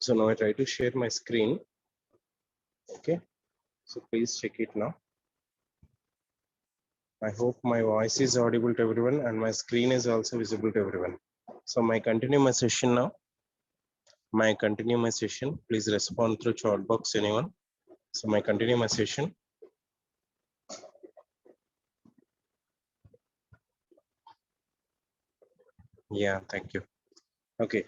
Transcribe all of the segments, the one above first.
So now I try to share my screen. Okay, so please check it now. I hope my voice is audible to everyone and my screen is also visible to everyone. So my continue my session now. Continue my session. Please respond through chat box, anyone. So my continue my session. Yeah, thank you. Okay.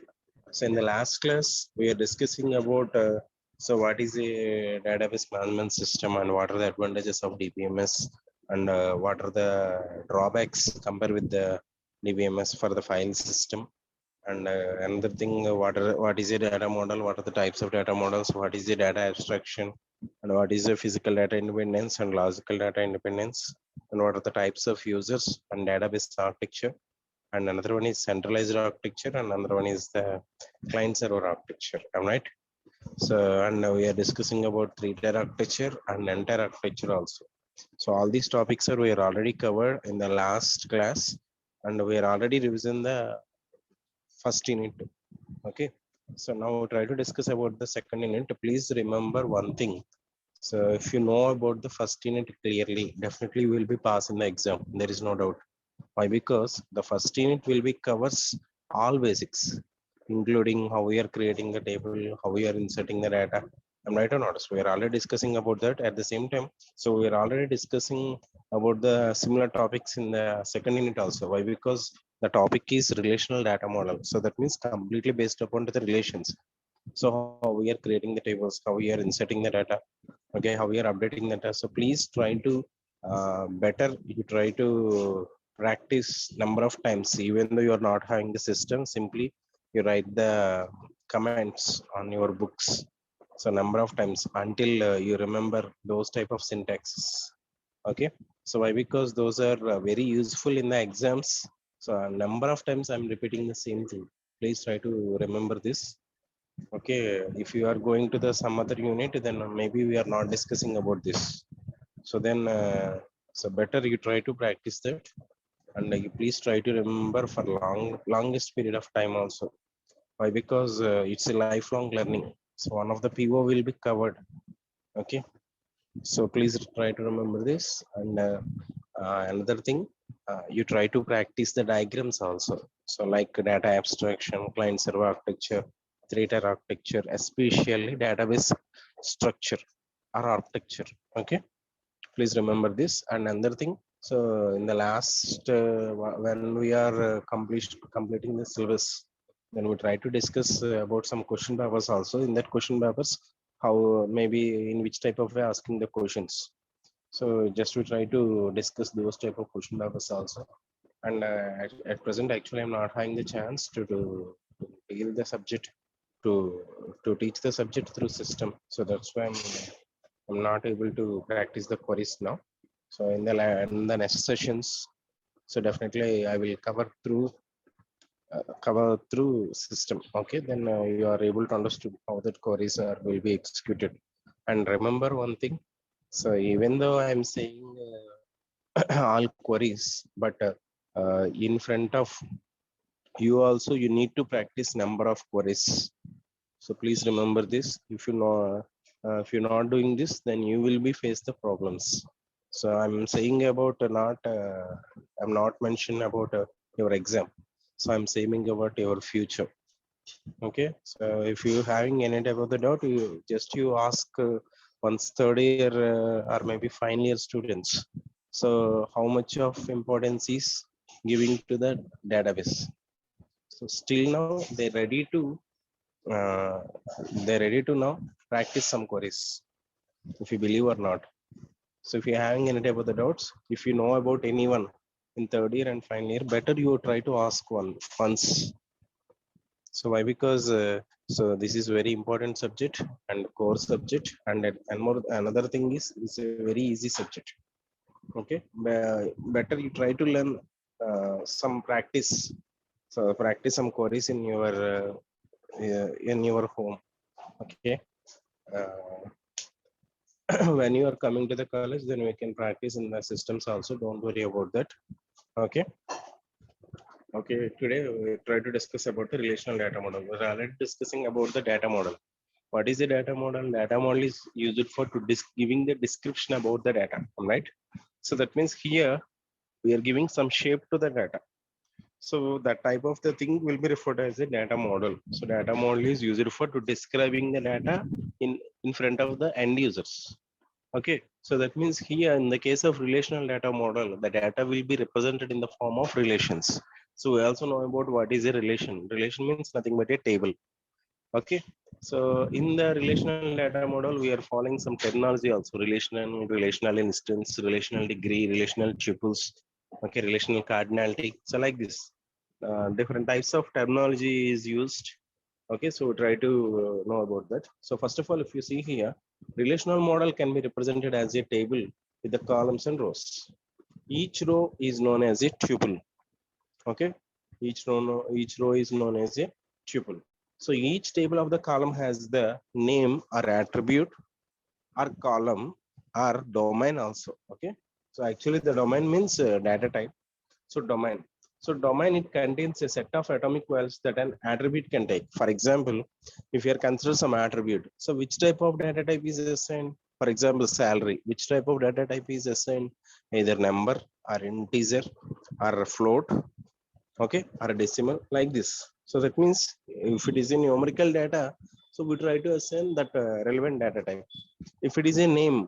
So in the last class, we are discussing about so what is a database management system and what are the advantages of DBMS and what are the drawbacks compared with the DBMS for the file system. And another thing, what is a data model? What are the types of data models? What is the data abstraction? And what is the physical data independence and logical data independence? And what are the types of users and database architecture? And another one is centralized architecture, and another one is the client server architecture. Am I right? So, and now we are discussing about three-tier architecture and n-tier architecture also. So all these topics are we are already covered in the last class, and we are already reviewing the first unit. Okay, so now try to discuss about the second unit. Please remember one thing. So if you know about the first unit clearly, definitely you will be passing the exam. There is no doubt. Why? Because the first unit will be covers all basics, including how we are creating the table, how we are inserting the data. I'm right or not? So we are already discussing about that at the same time. So we are already discussing about the similar topics in the second unit also. Why? Because the topic is relational data model. So that means completely based upon the relations. So how we are creating the tables, how we are inserting the data, okay, how we are updating the data. So please try to better you try to practice number of times, even though you are not having the system. Simply you write the comments on your books, so number of times until you remember those type of syntaxes. Okay, so why? Because those are very useful in the exams. So a number of times I'm repeating the same thing. Please try to remember this. Okay, if you are going to the some other unit, then maybe we are not discussing about this. So then so better you try to practice that, and you please try to remember for longest period of time also. Why? Because it's a lifelong learning. So one of the PO will be covered. Okay, so please try to remember this. And another thing, you try to practice the diagrams also. So like data abstraction, client server architecture, three-tier architecture, especially database structure or architecture. Okay, please remember this. And another thing, so in the last when we are completing the syllabus, then we try to discuss about some question papers also. In that question papers, how maybe in which type of way asking the questions. So just we try to discuss those type of question papers also. And at present actually I'm not having the chance to deal the subject, to teach the subject through system. So that's why I'm not able to practice the queries now. So in the next sessions, so definitely I will cover through system. Okay, then you are able to understand how that queries are will be executed. And remember one thing. So even though I'm saying all queries, but in front of you also you need to practice number of queries. So please remember this. If you know, if you're not doing this, then you will be face the problems. So I'm saying about I'm not mentioning about your exam. So I'm saying about your future. Okay, so if you having any type of the doubt, you ask once third year or maybe final year students. So how much of importance is giving to the database? So still now uh, they're ready to now practice some queries, if you believe or not. So if you're having any type of the doubts, if you know about anyone in third year and final year, better you try to ask once. So why? Because so this is very important subject and core subject, and more another thing is it's a very easy subject. Okay, better you try to learn some practice. So practice some queries in your home. Okay, uh, when you are coming to the college, then we can practice in the systems also. Don't worry about that. Okay. Okay, today we try to discuss about the relational data model. We're already discussing about the data model. What is a data model? Data model is used for giving the description about the data, right? So that means here we are giving some shape to the data. So that type of the thing will be referred as a data model. So data model is used for to describing the data in front of the end users. Okay, so that means here in the case of relational data model, the data will be represented in the form of relations. So we also know about what is a relation. Relation means nothing but a table. Okay, so in the relational data model, we are following some terminology also: relational instance, relational degree, relational tuples, okay, relational cardinality. So like this, different types of terminology is used. Okay, so try to know about that. So first of all, if you see here, relational model can be represented as a table with the columns and rows. Each row is known as a tuple. Okay, each row is known as a tuple. So each table of the column has the name or attribute or column or domain also. Okay, so actually the domain means data type. So domain. So domain, it contains a set of atomic values that an attribute can take. For example, if you are consider some attribute, so which type of data type is assigned? For example, salary. Which type of data type is assigned? Either number or integer or float, okay, or a decimal, like this. So that means if it is in numerical data, so we try to assign that relevant data type. If it is a name,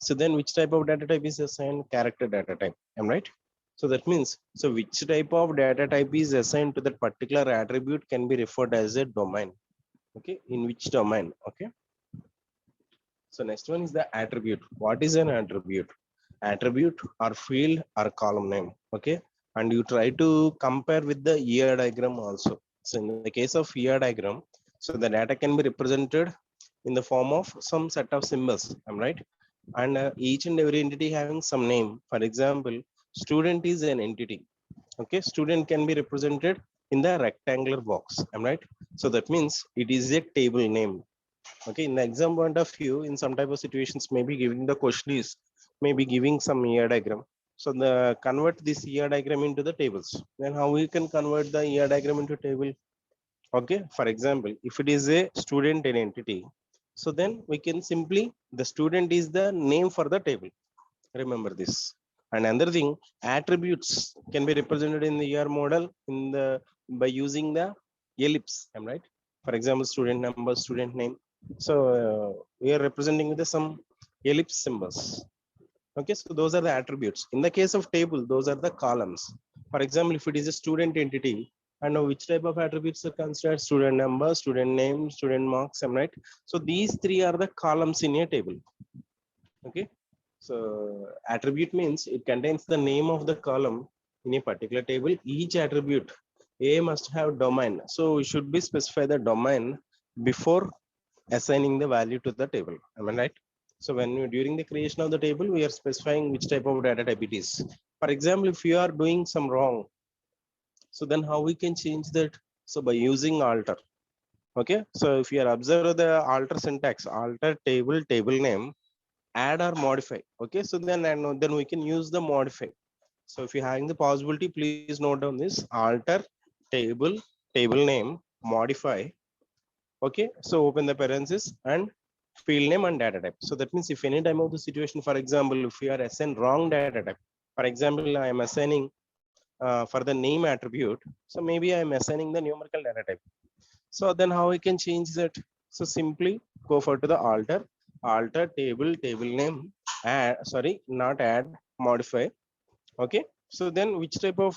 so then which type of data type is assigned? Character data type, am I right? So that means, so which type of data type is assigned to that particular attribute can be referred as a domain. Okay, in which domain? Okay, so next one is the attribute. What is an attribute? Attribute or field or column name. Okay, and you try to compare with the ER diagram also. So in the case of ER diagram, so the data can be represented in the form of some set of symbols. I'm right, and each and every entity having some name. For example, student is an entity. Okay, student can be represented in the rectangular box. I'm right. So that means it is a table name. Okay, in the exam point of view, in some type of situations, maybe giving the question is maybe giving some ER diagram. So the convert this ER diagram into the tables. Then how we can convert the ER diagram into table? Okay, for example, if it is a student and entity, so then we can simply, the student is the name for the table. Remember this. And another thing, attributes can be represented in the ER model in the by using the ellipse. Am I right? For example, student number, student name. So we are representing with some ellipse symbols. Okay, so those are the attributes. In the case of table, those are the columns. For example, if it is a student entity, I know which type of attributes are considered: student number, student name, student marks. Am I right? So these three are the columns in a table. Okay, so attribute means it contains the name of the column in a particular table. Each attribute A must have domain. So we should be specify the domain before assigning the value to the table. Am I right? So when you, during the creation of the table, we are specifying which type of data type it is. For example, if you are doing some wrong, so then how we can change that? So by using alter. Okay, so if you are observe the alter syntax, alter table, table name, add or modify. Okay, so then we can use the modify. So if you're having the possibility, please note down this: alter table, table name, modify. Okay, so open the parenthesis and field name and data type. So that means if any time of the situation, for example, if we are assign wrong data type, for example, I am assigning for the name attribute, so maybe I am assigning the numerical data type. So then how we can change that? So simply go for to the alter table, table name, add, sorry, not add, modify. Okay, so then which type of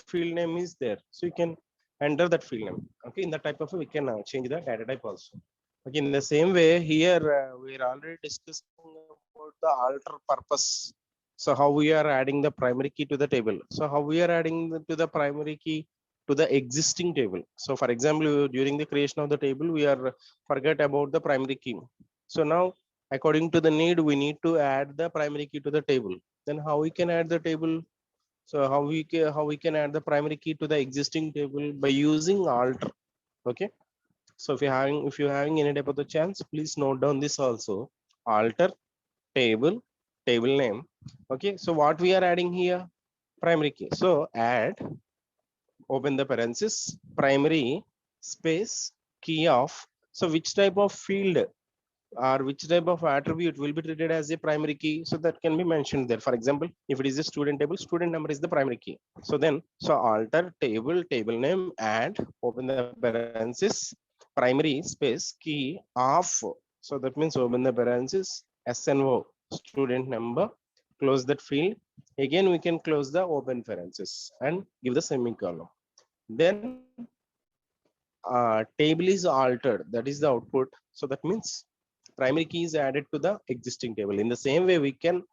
field name is there? So you can enter that field name. Okay, in that type of we can change the data type also. Okay, in the same way here we are already discussing about the alter purpose. So how we are adding the primary key to the table. So how we are adding to the primary key to the existing table. So for example, during the creation of the table, we are forget about the primary key. So now according to the need, we need to add the primary key to the table. Then how we can add the table? So how we can add the primary key to the existing table? By using alter. Okay, so if you're having any type of the chance, please note down this also: alter table, table name. Okay, so what we are adding here? Primary key. So add, open the parenthesis, primary space key of So which type of field or which type of attribute will be treated as a primary key? So that can be mentioned there. For example, if it is a student table, student number is the primary key. So then, so alter table, table name, and open the parenthesis, primary space key of. So that means open the parenthesis, SNO, student number, close that field. Again, we can close the open parenthesis and give the semicolon. Then table is altered, that is the output. So that means primary key is added to the existing table. In the same way, we can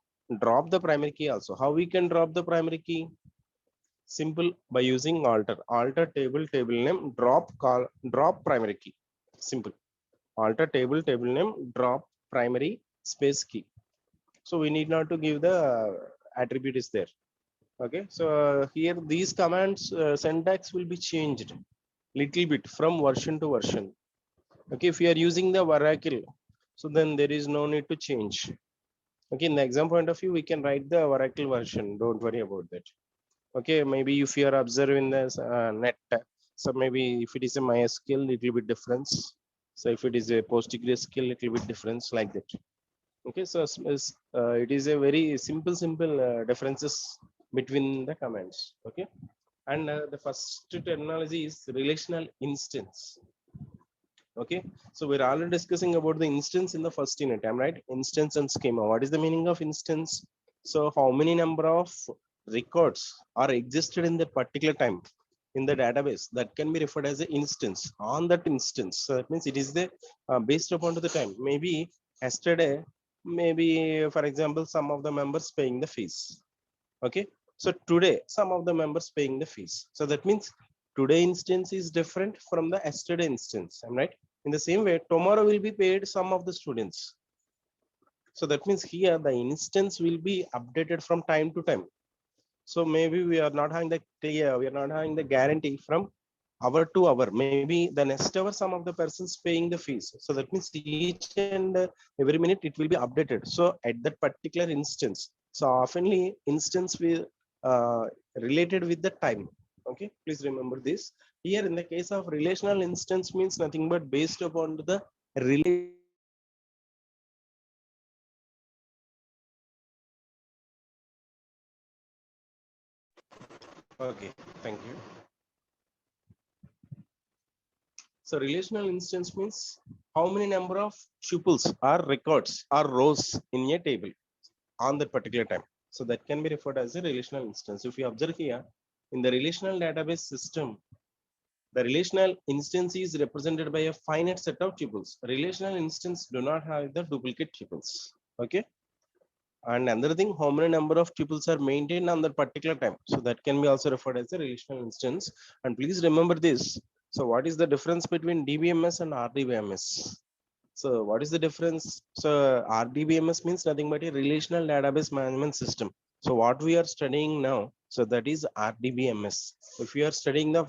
drop the primary key also. How we can drop the primary key? Simple, by using alter. Alter table, table name, drop call, drop primary key. Simple. Alter table, table name, drop primary space key. So we need not to give the attribute is there. Okay. So here these commands syntax will be changed little bit from version to version. Okay. If you are using the Oracle, so then there is no need to change. Okay, in the exam point of view, we can write the Oracle version. Don't worry about that. Okay, maybe if you are observing this net, so maybe if it is a MySQL, it will be difference. So if it is a PostgreSQL, it will be difference like that. Okay, so it is a very simple differences between the commands. Okay, and the first terminology is relational instance. Okay, so we're already discussing about the instance in the first unit. I'm right. Instance and schema. What is the meaning of instance? So how many number of records are existed in that particular time in the database, that can be referred as an instance on that instance. So that means it is the based upon to the time. Maybe yesterday, maybe for example, some of the members paying the fees. Okay, so today some of the members paying the fees. So that means today instance is different from the yesterday instance. I'm right. In the same way, tomorrow will be paid some of the students. So that means here the instance will be updated from time to time. So maybe we are not having the we are not having the guarantee from hour to hour. Maybe the next hour some of the persons paying the fees. So that means each and every minute it will be updated. So at that particular instance, so oftenly instance will related with the time. Okay, please remember this. Here in the case of relational instance means nothing but based upon the relation. Okay, thank you. So relational instance means how many number of tuples or records or rows in a table on that particular time. So that can be referred as a relational instance. If you observe here, in the relational database system, the relational instance is represented by a finite set of tuples. Relational instance do not have the duplicate tuples. Okay. And another thing, how many number of tuples are maintained on that particular time. So that can be also referred as a relational instance. And please remember this. So what is the difference between DBMS and RDBMS? So what is the difference? So RDBMS means nothing but a relational database management system. So what we are studying now, so that is RDBMS. If we are studying the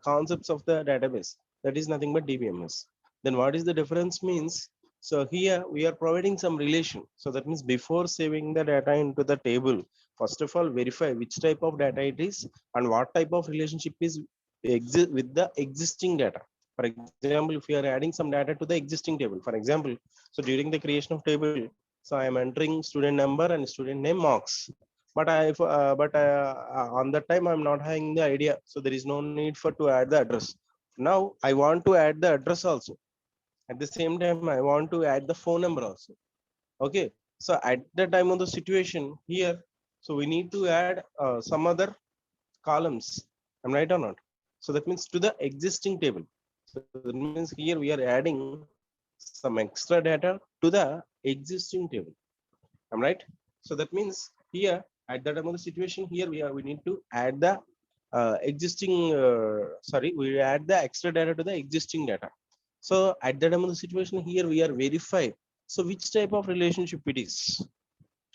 concepts of the database, that is nothing but DBMS. Then what is the difference means? So here we are providing some relation. So that means before saving the data into the table, first of all, verify which type of data it is and what type of relationship is exist with the existing data. For example, if you are adding some data to the existing table, for example, so during the creation of table, so I am entering student number and student name marks. But on that time I'm not having the idea, so there is no need for to add the address. Now I want to add the address also. At the same time, I want to add the phone number also. Okay, so at the time of the situation here, so we need to add some other columns. I'm right or not? So that means to the existing table. So that means here we are adding some extra data to the existing table. I'm right. So that means here at the time of the situation here we need to add the we add the extra data to the existing data. So at the time of the situation here we are verified. So which type of relationship it is,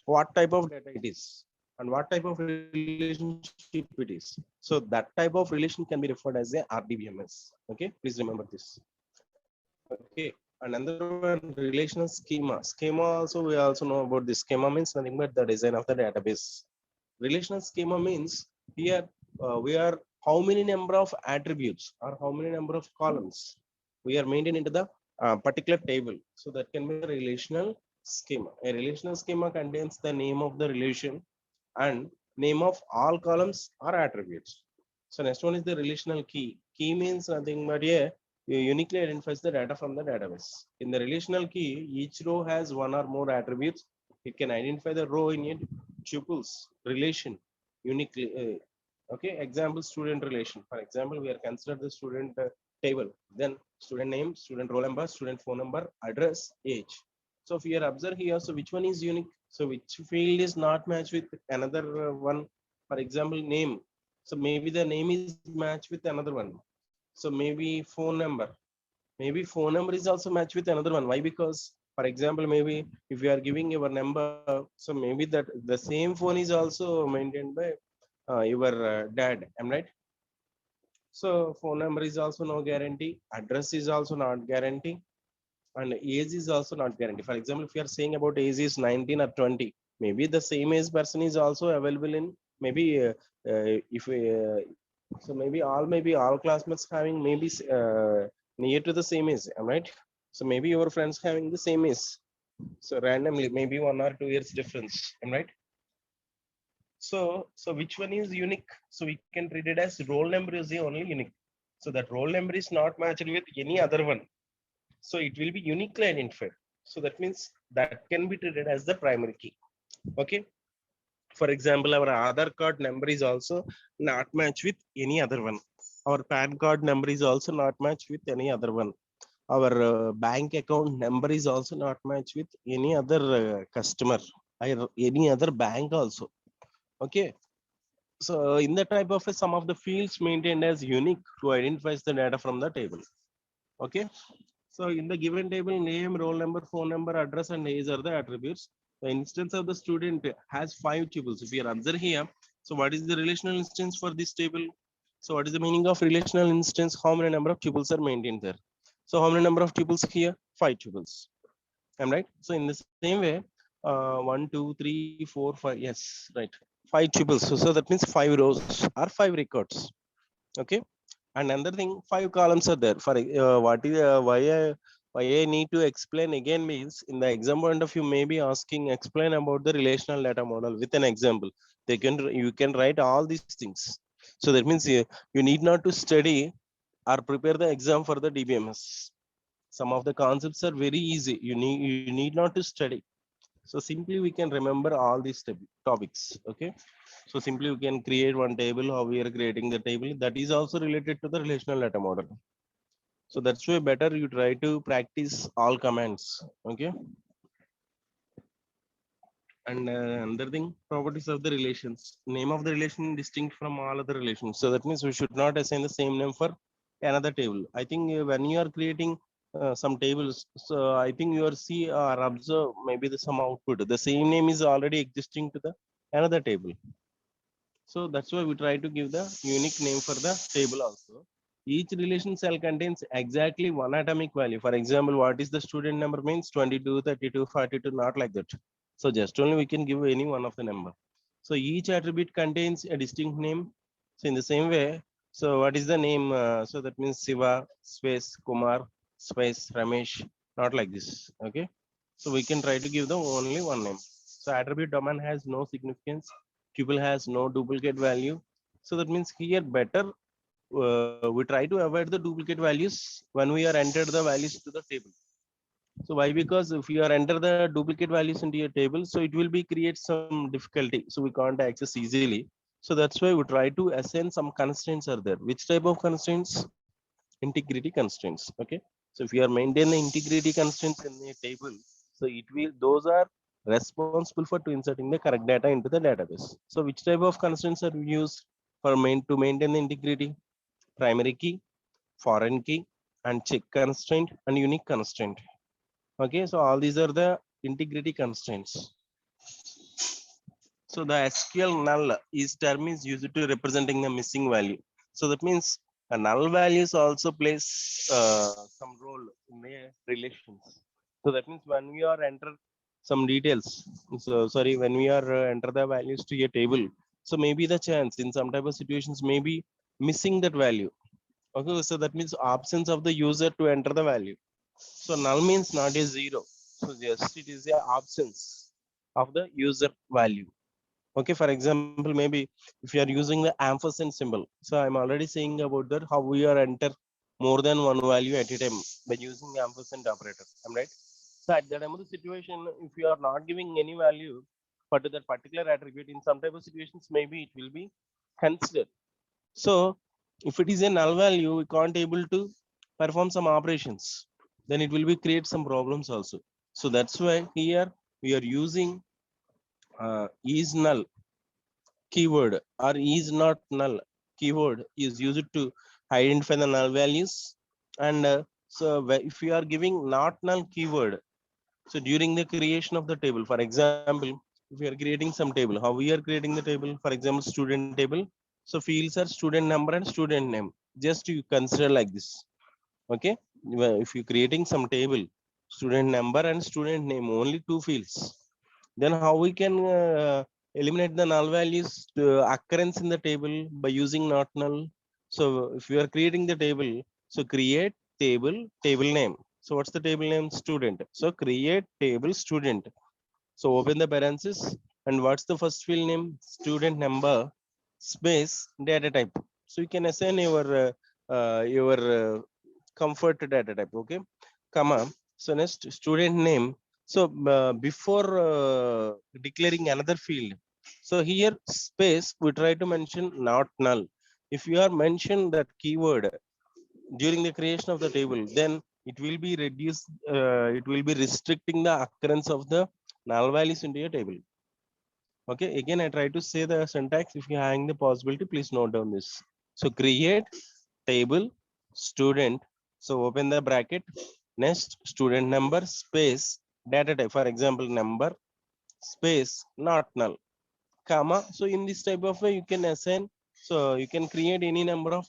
what type of data it is, and what type of relationship it is. So that type of relation can be referred as a RDBMS. Okay, please remember this. Okay, another one, relational schema. Schema also we also know about this. Schema means nothing but the design of the database. Relational schema means here we are how many number of attributes or how many number of columns we are maintaining into the particular table. So that can be a relational schema. A relational schema contains the name of the relation and name of all columns or attributes. So next one is the relational key. Key means nothing but a uniquely identifies the data from the database. In the relational key, each row has one or more attributes. It can identify the row in a tuples relation uniquely. Okay, example student relation. For example, we are considered the student table. Then student name, student roll number, student phone number, address, age. So if you are observe here, so which one is unique? So which field is not matched with another one? For example, name. So maybe the name is matched with another one. So maybe phone number. Maybe phone number is also matched with another one. Why? Because, for example, maybe if you are giving your number, so maybe that the same phone is also maintained by your dad. Am I right? So phone number is also no guarantee. Address is also not guarantee. And age is also not guaranteed. For example, if you are saying about age is 19 or 20, maybe the same age person is also available in maybe if so maybe all classmates having maybe near to the same age, am I right? So maybe your friends having the same age. So randomly, maybe 1 or 2 years difference, am I right? So which one is unique? So we can treat it as roll number is the only unique. So that roll number is not matched with any other one. So it will be uniquely identified. So that means that can be treated as the primary key. Okay. For example, our Aadhaar card number is also not matched with any other one. Our PAN card number is also not matched with any other one. Our bank account number is also not matched with any other customer or any other bank also. Okay. So in the type of some of the fields maintained as unique to identify the data from the table. Okay. So in the given table, name, roll number, phone number, address, and age are the attributes. The instance of the student has 5 tuples. If you observe here, so what is the relational instance for this table? So what is the meaning of relational instance? How many number of tuples are maintained there? So how many number of tuples here? 5 tuples. Am I right? So in the same way, 1, 2, 3, 4, 5. Yes, right. 5 tuples. So that means 5 rows or 5 records. Okay. And another thing, 5 columns are there. For what is why I need to explain again means in the exam point of view, maybe asking explain about the relational data model with an example. You can write all these things. So that means you need not to study or prepare the exam for the DBMS. Some of the concepts are very easy. You need not to study. So simply we can remember all these topics. Okay. So simply we can create one table, how we are creating the table. That is also related to the relational data model. So that's why better you try to practice all commands. Okay. And another thing, properties of the relations. Name of the relation distinct from all other relations. So that means we should not assign the same name for another table. I think when you are creating some tables, so I think you are see or observe maybe some output. The same name is already existing to the another table. So that's why we try to give the unique name for the table also. Each relation cell contains exactly one atomic value. For example, what is the student number means 22, 32, 42, not like that. So just only we can give any one of the number. So each attribute contains a distinct name. So in the same way, so what is the name? So that means Siva, space, Kumar, space, Ramesh, not like this. Okay. So we can try to give the only one name. So attribute domain has no significance. Tuple has no duplicate value. So that means here better we try to avoid the duplicate values when we are entered the values to the table. So why? Because if you are enter the duplicate values into your table, so it will be create some difficulty. So we can't access easily. So that's why we try to assign some constraints are there. Which type of constraints? Integrity constraints. Okay. So if you are maintaining the integrity constraints in the table, so it will those are responsible for to inserting the correct data into the database. So which type of constraints are used for to maintain the integrity? Primary key, foreign key, and check constraint and unique constraint. Okay, so all these are the integrity constraints. So the SQL null is term is used to representing the missing value. So that means a null values also plays some role in the relations. So that means when we are enter some details, so sorry, when we are enter the values to a table, so maybe the chance in some type of situations maybe missing that value. Okay, so that means absence of the user to enter the value. So null means not a zero. So just it is a absence of the user value. Okay, for example, maybe if you are using the ampersand symbol. So I'm already saying about that how we are enter more than one value at a time by using the ampersand operator. Am I right? So at that time of the situation, if you are not giving any value for to that particular attribute in some type of situations, maybe it will be considered. So if it is a null value, we can't able to perform some operations. Then it will be create some problems also. So that's why here we are using is null keyword or is not null keyword is used to identify the null values. And if you are giving not null keyword, so during the creation of the table, for example, if we are creating some table, how we are creating the table, for example, student table. So fields are student number and student name. Just you consider like this. Okay. Well, if you're creating some table, student number and student name, only two fields, then how we can eliminate the null values occurrence in the table by using not null. So if you are creating the table, so create table name. So what's the table name? Student. So create table student. So open the parenthesis, and what's the first field name? Student number space data type. So you can assign your comfort data type. Okay, comma. So next student name. So before declaring another field, so here space we try to mention not null. If you are mentioned that keyword during the creation of the table, then it will be reduced. It will be restricting the occurrence of the null values into your table. Okay, again I try to say the syntax. If you having the possibility, please note down this. So create table student. So open the bracket. Next student number space data type, for example number space not null, comma. So in this type of way you can assign. So you can create any number of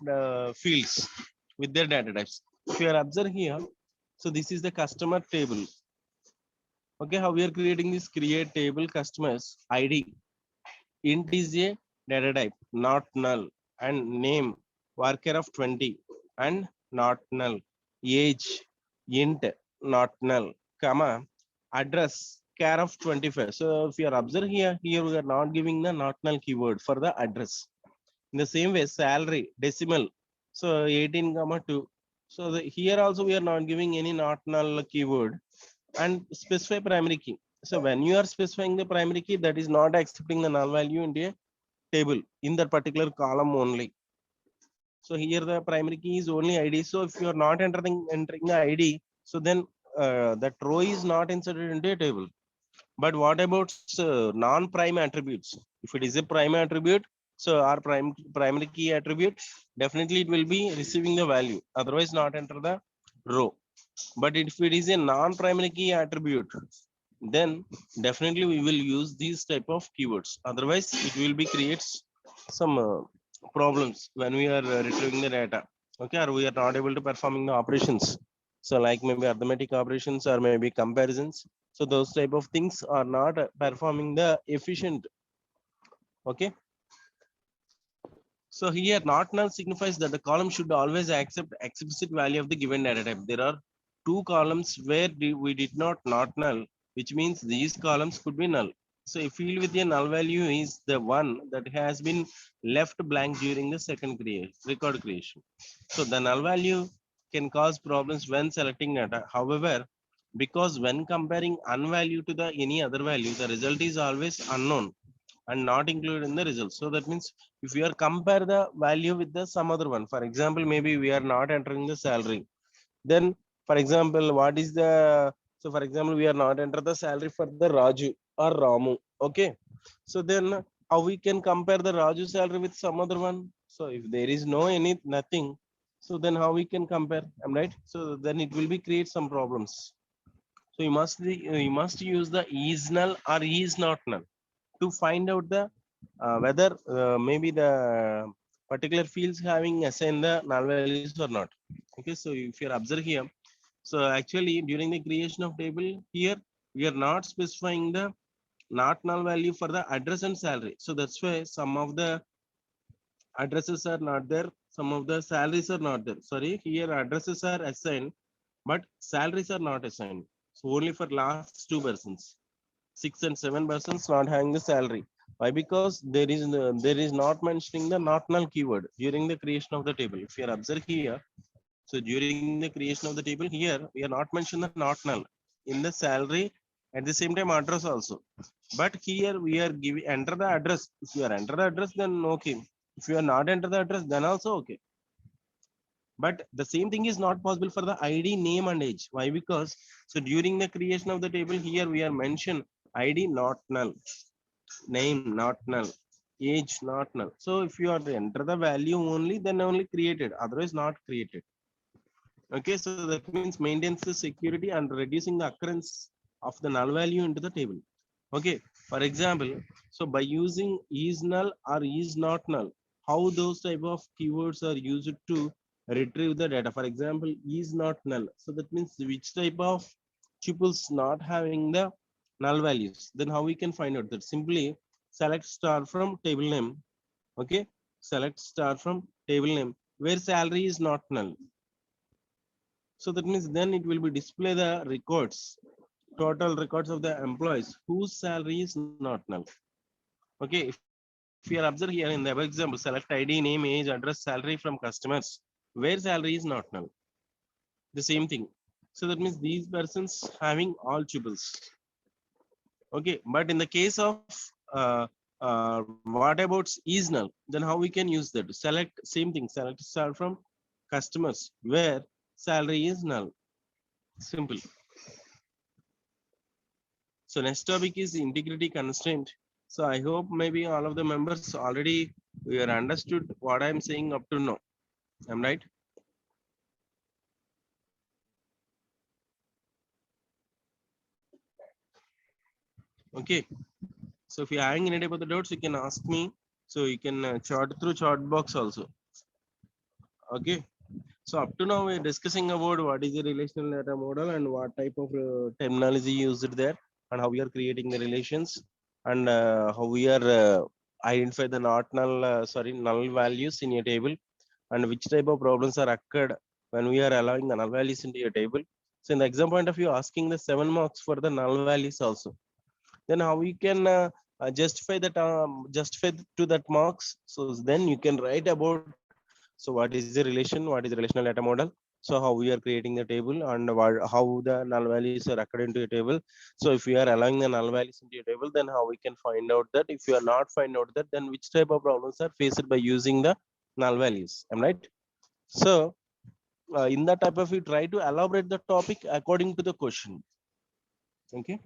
fields with their data types. If you are observe here, so this is the customer table. Okay, how we are creating this? Create table customers id. Int is a data type, not null, and name worker of 20 and not null. Age int not null, comma. Address care of 25. So if you are observe here, we are not giving the not null keyword for the address. In the same way, salary decimal. So 18 comma 2. So here also we are not giving any not null keyword, and specify primary key. So when you are specifying the primary key, that is not accepting the null value in a table in that particular column only. So here the primary key is only ID. So if you are not entering the ID, so then that row is not inserted into a table. But what about non-prime attributes? If it is a prime attribute, so our primary key attribute, definitely it will be receiving the value. Otherwise, not enter the row. But if it is a non-primary key attribute, then definitely we will use these type of keywords. Otherwise, it will be creates some problems when we are retrieving the data. Okay, or we are not able to performing the operations. So like maybe arithmetic operations or maybe comparisons. So those type of things are not performing the efficient. Okay. So here not null signifies that the column should always accept explicit value of the given data type. There are two columns where we did not null, which means these columns could be null. So a field with a null value is the one that has been left blank during the second record creation. So the null value can cause problems when selecting data. However, because when comparing unvalue to the any other value, the result is always unknown and not included in the result. So that means if we are compare the value with the some other one, for example, maybe we are not entering the salary. Then, for example, what is the, so for example, we are not enter the salary for the Raju or Ramu. Okay. So then how we can compare the Raju salary with some other one? So if there is no any nothing, so then how we can compare? Am I right? So then it will be create some problems. So you must use the is null or is not null to find out the whether maybe the particular fields having assigned the null values or not. Okay, so if you observe here, so actually during the creation of table here, we are not specifying the not null value for the address and salary. So that's why some of the addresses are not there, some of the salaries are not there. Sorry, here addresses are assigned, but salaries are not assigned. So only for last two persons, 6 and 7 persons not having the salary. Why? Because there is not mentioning the not null keyword during the creation of the table. If you are observe here, so during the creation of the table here, we are not mentioning the not null in the salary, at the same time address also. But here we are giving enter the address. If you are enter the address, then okay. If you are not enter the address, then also okay. But the same thing is not possible for the ID, name, and age. Why? Because so during the creation of the table here we are mentioned ID not null, name not null, age not null. So if you are to enter the value only, then only created, otherwise not created. Okay, so that means maintains the security and reducing the occurrence of the null value into the table. Okay, for example, so by using is null or is not null, how those type of keywords are used to retrieve the data. For example, is not null. So that means which type of tuples not having the null values. Then how we can find out that? Simply select star from table name. Okay, select star from table name where salary is not null. So that means then it will be display the records, total records of the employees whose salary is not null. Okay, if you are observe here in the above example, select ID, name, age, address, salary from customers where salary is not null. The same thing. So that means these persons having all tuples. Okay, but in the case of what about is null? Then how we can use that? Select same thing. Select start from customers where salary is null. Simple. So next topic is integrity constraint. So I hope maybe all of the members already we are understood what I am saying up to now. Am I right? Okay. So if you're having any type of the doubts, you can ask me. So you can chart through chart box also. Okay. So up to now we're discussing about what is the relational data model and what type of terminology used there and how we are creating the relations and how we are identify the not null null values in your table and which type of problems are occurred when we are allowing the null values into your table. So in the exam point of view, asking the 7 marks for the null values also. Then how we can justify that justify to that marks. So then you can write about so what is the relation, what is the relational data model. So how we are creating the table and how the null values are occurred into a table. So if we are allowing the null values into a table, then how we can find out that. If you are not find out that, then which type of problems are faced by using the null values. Am I right? So in that type of you try to elaborate the topic according to the question. Okay.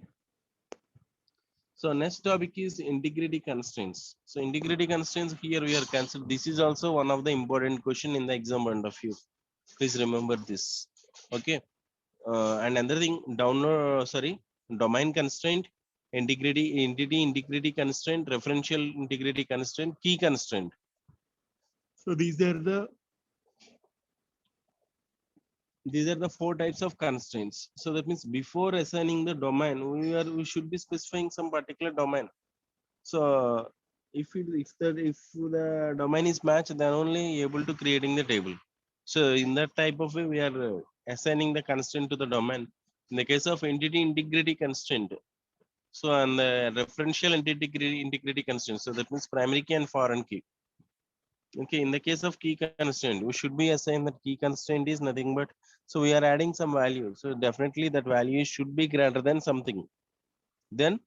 So next topic is integrity constraints. So integrity constraints here we are cancelled. This is also one of the important question in the exam point of view. Please remember this. Okay. And another thing, domain constraint, entity integrity constraint, referential integrity constraint, key constraint. So these are the four types of constraints. So that means before assigning the domain, we should be specifying some particular domain. So if the domain is matched, then only able to creating the table. So in that type of way, we are assigning the constraint to the domain. In the case of entity integrity constraint, so and the referential integrity constraint. So that means primary key and foreign key. Okay, in the case of key constraint, we should be assigned that key constraint is nothing but, so we are adding some value. So definitely that value should be greater than something. Then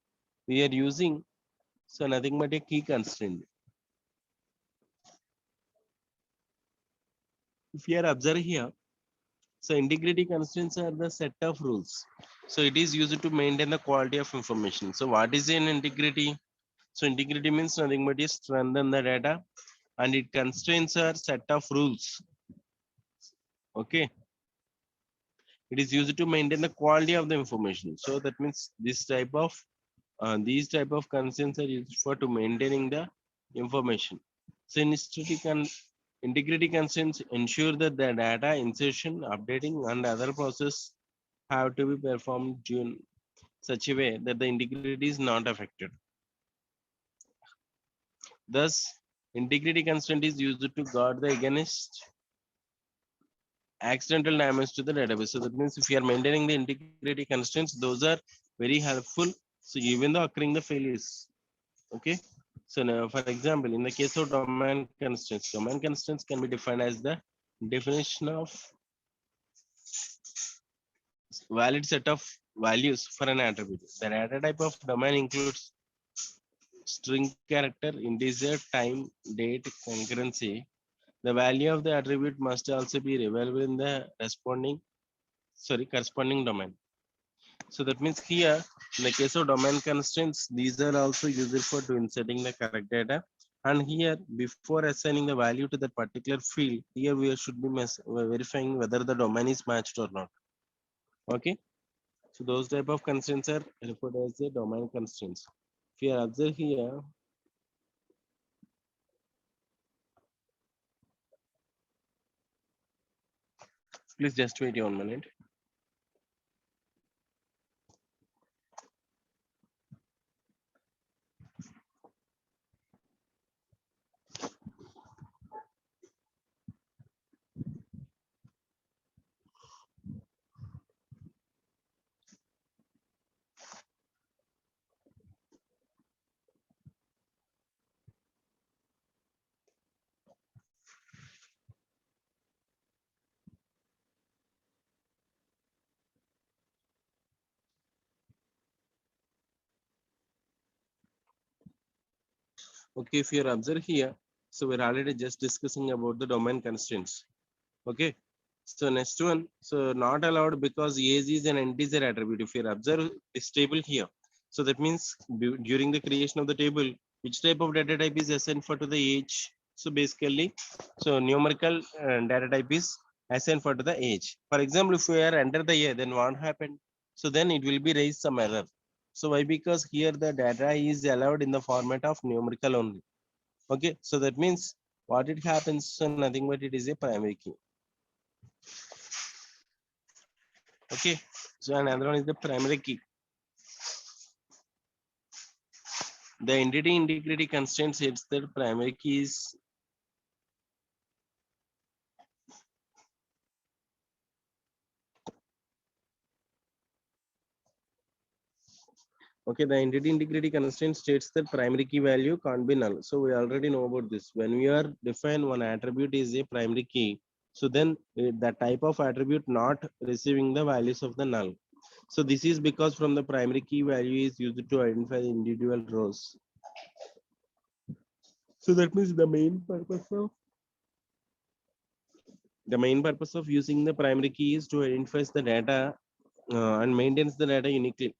we are using so nothing but a key constraint. If you are observe here, so integrity constraints are the set of rules. So it is used to maintain the quality of information. So what is an integrity? So integrity means nothing but is strengthen the data and it constraints are set of rules. Okay. It is used to maintain the quality of the information. So that means these type of constraints are used for to maintaining the information. So integrity constraints ensure that the data insertion, updating, and other process have to be performed in such a way that the integrity is not affected. Thus, integrity constraint is used to guard the against accidental damage to the database. So that means if you are maintaining the integrity constraints, those are very helpful. So even though occurring the failures, okay. So now, for example, in the case of domain constraints can be defined as the definition of valid set of values for an attribute. The data type of domain includes string character, integer, time, date, concurrency. The value of the attribute must also be available in the corresponding domain. So that means here, in the case of domain constraints, these are also useful for to inserting the correct data. And here, before assigning the value to that particular field, here we should be verifying whether the domain is matched or not. Okay. So those type of constraints are referred as the domain constraints. If you observe here, please just wait 1 minute. Okay, if you observe here, so we're already just discussing about the domain constraints. Okay. So next one, so not allowed because age is an integer attribute. If you observe this table here, so that means during the creation of the table, which type of data type is assigned for to the age? So basically, so numerical data type is assigned for to the age. For example, if we are under the year, then what happened? So then it will be raised some error. So why? Because here the data is allowed in the format of numerical only. Okay, so that means what it happens, so nothing but it is a primary key. Okay, so another one is the primary key. The entity integrity constraint says that primary key is okay. The entity integrity constraint states that primary key value can't be null. So we already know about this. When we are define one attribute is a primary key, so then the type of attribute not receiving the values of the null. So this is because from the primary key value is used to identify the individual rows. So that means the main purpose of using the primary key is to identify the data and maintains the data uniquely.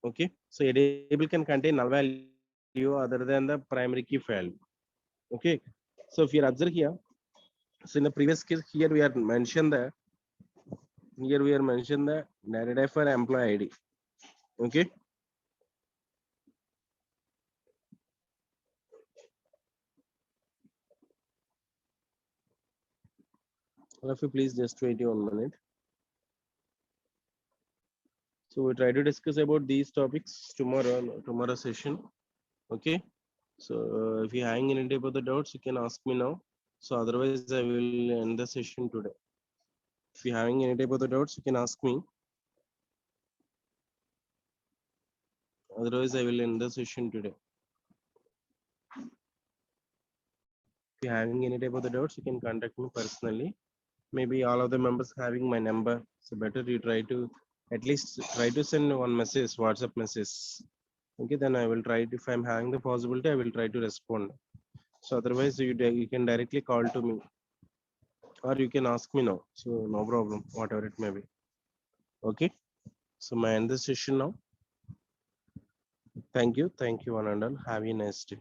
Okay, so a table can contain null value other than the primary key value. Okay, so if you observe here, so in the previous case here we are mentioned the data type for employee ID. Okay, all of you please just wait 1 minute. So we try to discuss about these topics tomorrow session. Okay, so if you're having any type of the doubts, you can ask me now. So otherwise, I will end the session today. If you're having any type of the doubts, you can ask me. Otherwise, I will end the session today. If you're having any type of the doubts, you can contact me personally. Maybe all of the members having my number. So better you try to at least try to send one message, WhatsApp message. Okay, then I will try to, if I'm having the possibility, I will try to respond. So otherwise, you can directly call to me or you can ask me now. So no problem, whatever it may be. Okay. So my end the session now. Thank you, one and all. Have a nice day.